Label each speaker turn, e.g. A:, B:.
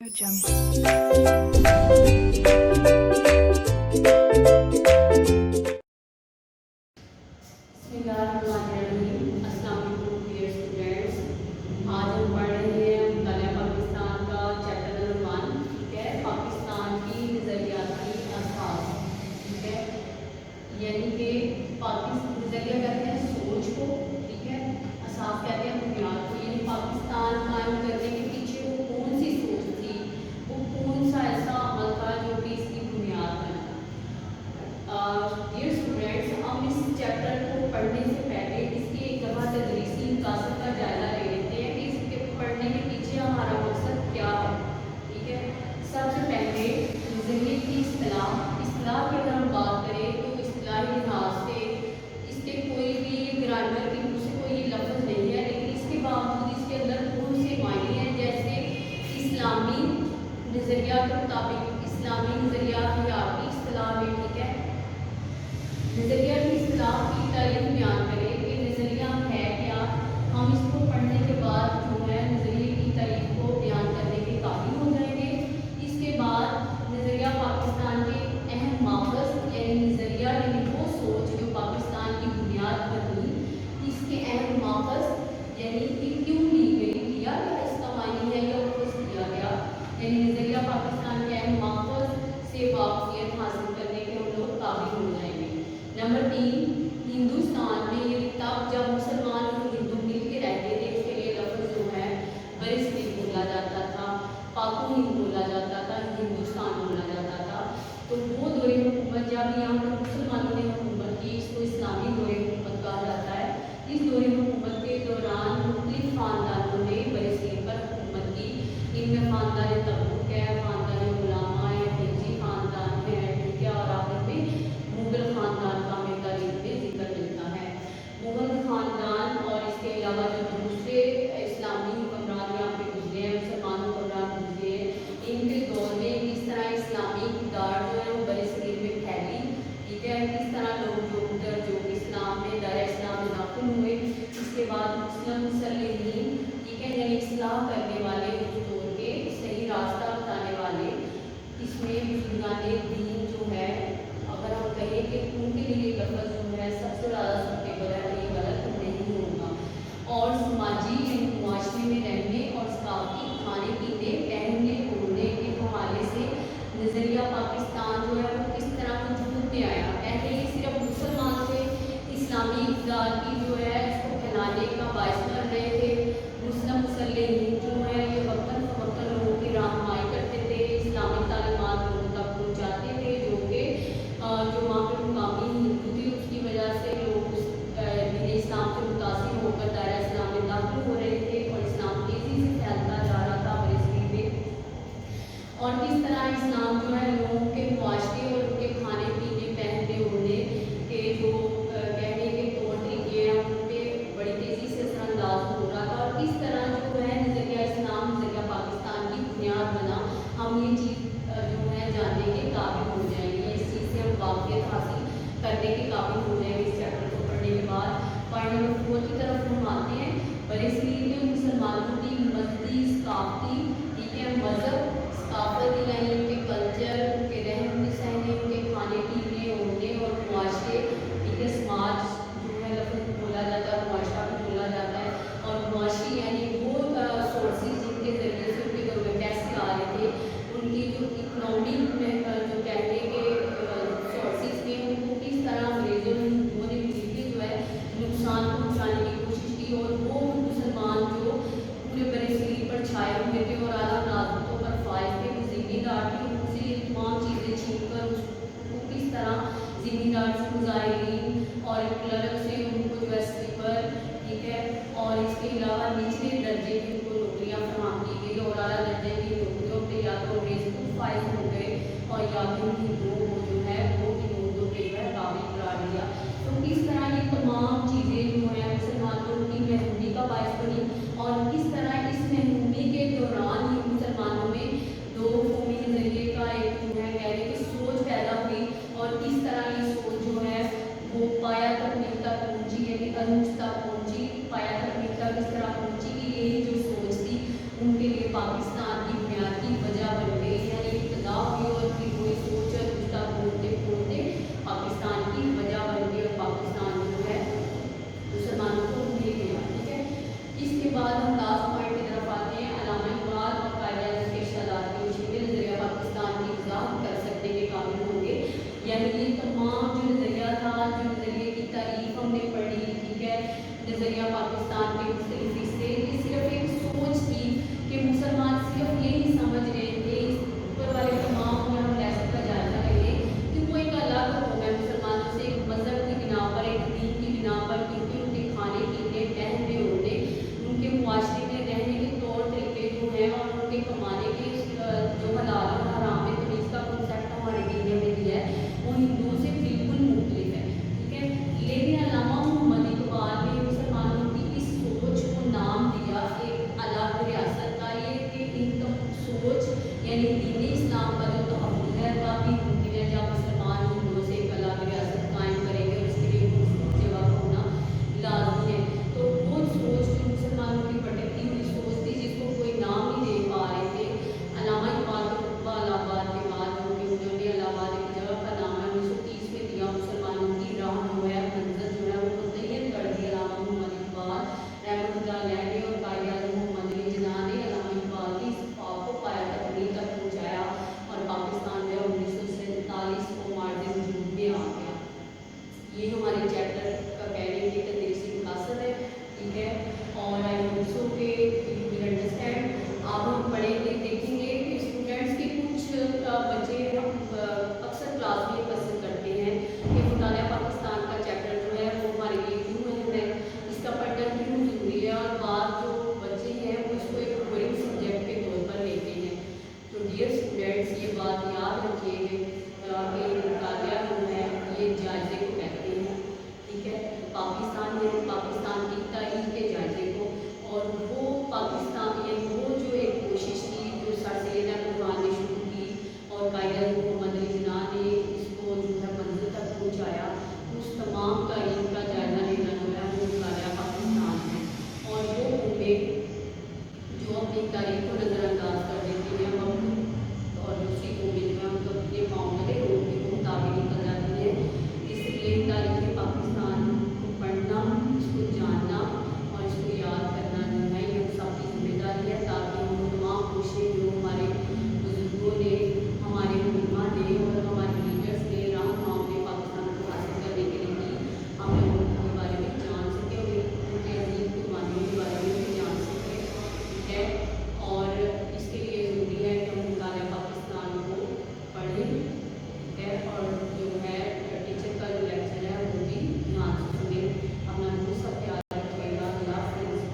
A: बिस्मिल्लाहिर्रहमानिर्रहीम। अस्सलाम वालेकुम डियर स्टूडेंट्स। आज हम पढ़ रहे हैं मुतालिया पाकिस्तान का चैप्टर नंबर 1, ठीक है, पाकिस्तान की नज़रियाती असास, ठीक है, यानी कि पाकिस्तान नज़रिया कहते हैं सोच को, ठीक है, असास कहते हैं बुनियाद को, यानी पाकिस्तान कायम करने के पीछे वो कौन सी सोच थी, वो कौन सा ऐसा अमल था जो कि इसकी बुनियाद बना। डियर स्टूडेंट्स, हम इस चैप्टर को पढ़ने से पहले इसकी एक दफ़ा तदरीसी मकासद का जायज़ा ले लेते हैं कि इसके पढ़ने के पीछे हमारा मकसद क्या है, ठीक है। सबसे पहले नज़रिए की इस्तिलाह की अगर हम बात करें तो इस्तिलाही लिहाज से इसके कोई भी ग्रामर की रूप से कोई लफ्ज़ नहीं है, लेकिन इसके बावजूद इसके अंदर बहुत से मायने हैं। जैसे इस्लामी नज़रिया के मुताबिक, इस्लामी नज़रिया की आपकी इस्तिलाह में, ठीक है, नज़रिया की इस्तिलाह की तारीफ बयान करें कि नज़रिया है क्या। हम इसको पढ़ने के बाद जो है नज़रिए की तारीफ को बयान करने के काबिल हो जाएंगे। इसके बाद नज़रिया पाकिस्तान के अहम माक़ज़ यानी नज़रिया यानी वो सोच जो पाकिस्तान की बुनियाद बनी, इसके अहम माक़ज़ यानी कि क्यों ली गई, लिया गया, इसका मायने है या वापस लिया गया, यानी नज़रिया पाकिस्तान के अहम माक़ज़ से वाक़फ़ियत हासिल करने के हम लोग काबिल हो जाएंगे। नंबर 3, हिंदुस्तान में ये तब जब मुसलमान और हिंदू मिल के रहते थे, इसके लिए लफ्ज़ जो है बरसगीर बोला जाता था, पाको हिंद बोला जाता था, हिंदुस्तान बोला जाता था। तो वो दौरे हुकूमत जब यहाँ पर मुसलमानों ने हुकूमत की, इसको इस्लामी दौरे हुकूमत कहा जाता है। इस दौरे हुकूमत के दौरान मुख्तलिफ ख़ानदानों ने बरसगीर पर हुकूमत की। इनमें ख़ानदान तबूक है, ख़ानदान गुलामा है, खिलजी ख़ानदान है, ठीक है, और आखिर में मुग़ल ख़ानदान का हमें तारीख़ में जिक्र मिलता है। मुग़ल ख़ानदान और इसके अलावा जो दूसरे इस्लामी हुक्मरान यहाँ पे गुजरे हैं, मुसलमान हुक्मरान गुजरे हैं, इनके दौर में किस तरह इस्लामी इक़्तिदार जो है वो बरसगीर में फैली, ठीक है, किस तरह लोग जो उधर जो इस्लाम में दायरा इस्लाम में दाखिल हुए। इसके बाद मुस्लिम मुसल्लिमीन, ठीक है, यानी इस्लाह करने वाले, उस दौर के सही रास्ता बताने वाले, इसमें बुजुर्गान दीन जो है, अगर हम कहें कि उनके लिए लफ्ज़ जो है सबसे ज़्यादा सूटेबल है, ये गलत नहीं होगा। और समाजी यानी मुआशरे में रहने और सकाफ़ती खाने पीने, पहनने ओढ़ने के हवाले से नज़रिया पाकिस्तान जो है वो किस तरह वजूद में आया। पहले ये सिर्फ मुसलमान थे, इस्लामी इक़्तिदार की जो है इसको फैलाने का बाइस बन रहे थे। मुस्लिम मुसल्लिमीन जो है ये वक्तन फ़वक्तन लोगों की रहनुमाई करते थे, इस्लामी तालीमात लोगों तक पहुँचाते थे, जो कि जो वहाँ पे मुकामी हिंदू थे उसकी वजह से लोग उस दीन इस्लाम से मुतासिर होकर दायरा इस्लाम में दाखिल हो रहे थे और इस्लाम तेज़ी से फैलता जा रहा था बरसगीर में। और किस तरह इस्लाम जो है लोगों के मुआशरे और उनके खाने पीने, पहनने ओढ़ने के जो कहने के तौर तरीके हैं उन पर बड़ी तेज़ी से असरअंदाज हो रहा था। और किस तरह जो है नज़रिया इस्लाम नज़रिया पाकिस्तान की बुनियाद बना, हम ये चीज़ जो है जानने के काबिल हो जाएंगे, इस चीज़ से हम वाक़फ़ियत हासिल करने के काबिल हो जाएंगे इस चैप्टर को पढ़ने के बाद। पॉइंट नंबर 4 की तरफ हम आते हैं। बरसगीर में मुसलमानों की मज़हबी सकाफ़ती, ठीक है, मज़हब सकाफ़त यानी उनके कल्चर, उनके रहन सहने, उनके खाने पीने ओढ़ने और मुआशरे, ठीक है, समाज जो है लफ्ज़ बोला जाता है, मुआशरा भी बोला जाता है। और मुआशी यानी वो सोर्सेज जिनके ज़रिए से उनके घर में पैसे आ रहे थे, उनकी जो इकनॉमिक में जो कहने के सोर्सेज थे, उनको किस तरह अंग्रेज़ों ने हिंदुओं ने मिलकर जो है नुकसान पहुँचाने की कोशिश की। और वो मुसलमान जो पूरे बरसगीर पर छाए हुए थे और आला नाज़तों पर फाइज थे, वो ज़िम्मेदार थे, उनसे ये तमाम चीज़ें छीन कर उसको किस तरह ज़िम्मेदार से मुजाहिरीन और क्लर्क से उनको जो है स्लीपर, ठीक है, और इसके अलावा निचले दर्जे की उनको नौकरियाँ फराहम की गई और आला दर्जे की नौकरियों पर या तो अंग्रेज़ खुद फाइज हो गए और या फिर हिंदुओं को जो है वो हिंदुओं के जो है काबिल करार दिया। तो किस तरह ये तमाम चीज़ें जो है मुसलमानों की महरूमी का बायस बनी और किस तरह इस महरूमी के दौरान ही मुसलमानों में दो कौमी नज़रिए का एक जो है कहने की सोच पैदा हुई और किस तरह ये सोच जो है वो पाया तकमील तक पहुँची, यानी अरूज तक पहुँची, पाया तकमील तक किस तरह पहुँची कि यही जो सोच थी उनके लिए पाकिस्तान की बुनियाद की वजह यानी दीन इस्लाम का जो तहफ़्फ़ुज़ है काफ़ी मुमकिन है जब मुसलमान हिंदुओं से एक अलग रियासत कायम करेंगे और इसके लिए जगह होना लाजमी है। तो वो सोच जो मुसलमानों की भटकती हुई सोच थी जिसको कोई नाम नहीं दे पा रहे थे, अल्लामा इकबाल को खुतबा इलाहाबाद के बाद उन्होंने इलाहाबाद एक जगह का नाम है 1930 में दिया, मुसलमानों की राह जो है मंज़र जो है वो मुतय्यन कर दी अल्लामा मोहम्मद इकबाल रहमतुल्लाह अलैह ने और कायद-ए-आज़म मोहम्मद अली जिन्ना ने अल्लामा इकबाल की इस ख्वाब को पाया तकमील तक पहुँचाया और पाकिस्तान जो है 1947 को मार्च वजूद में आ गया। ये हमारे चैप्टर का कहने की तदरीसी मकासद है, ठीक है। और आई होप सो के यू विल अंडरस्टैंड। अब हम पढ़ेंगे देखेंगे कि स्टूडेंट्स के कुछ बच्चे हम अक्सर क्लास में पसंद करते हैं कि मुताला पाकिस्तान का चैप्टर जो है वो हमारे लिए क्यों अहम है, इसका पढ़ना क्यों जरूरी है, और बाद जो बच्चे हैं वो इसको एक बोरिंग सब्जेक्ट के तौर पर लेते हैं। तो डियर स्टूडेंट्स ये बात याद रखिएगा कि मुताला जो है ये जायज़े को कहते हैं, ठीक है। पाकिस्तान में पाकिस्तान की तारीख के जायज़े को, और वो पाकिस्तान ये वो जो एक कोशिश थी जो सर सैयद कुरान ने शुरू की और कायद-ए-आज़म मोहम्मद अली जिन्ना ने इसको जो है मंजिल तक पहुँचाया, उस तमाम तारीख का जायज़ा लेना जो है वो मुताला पाकिस्तान है। और वो उम्में जो अपनी तारीख को नज़रअंदाज कर देती है वक्त और दूसरी कौमें जो है उनको अपने मामले रोड के मुताबिक निकल जाती है। इसलिए तारीख़ पाकिस्तान को पढ़ना, इसको जानना और इसको याद करना जो है ये हम सबकी जिम्मेदारी है, ताकि हम तमाम कोशिशें जो हमारे बुजुर्गों ने, हमारे उलमा ने और हमारे लीडर्स ने रहनुमा ने पाकिस्तान को हासिल करने के लिए की, हम लोग उनके बारे में जान सकें और उनके अजीम कुर्बानियों के बारे में भी जान सकें, ठीक है। और इसके लिए ज़रूरी है कि हम मुताला पाकिस्तान को पढ़ें, ठीक है। और जो है टीचर का जो लेक्चर है वो भी ध्यान से सुने। अपना बहुत सा ख्याल रखिएगा। अल्लाह हाफ़िज़।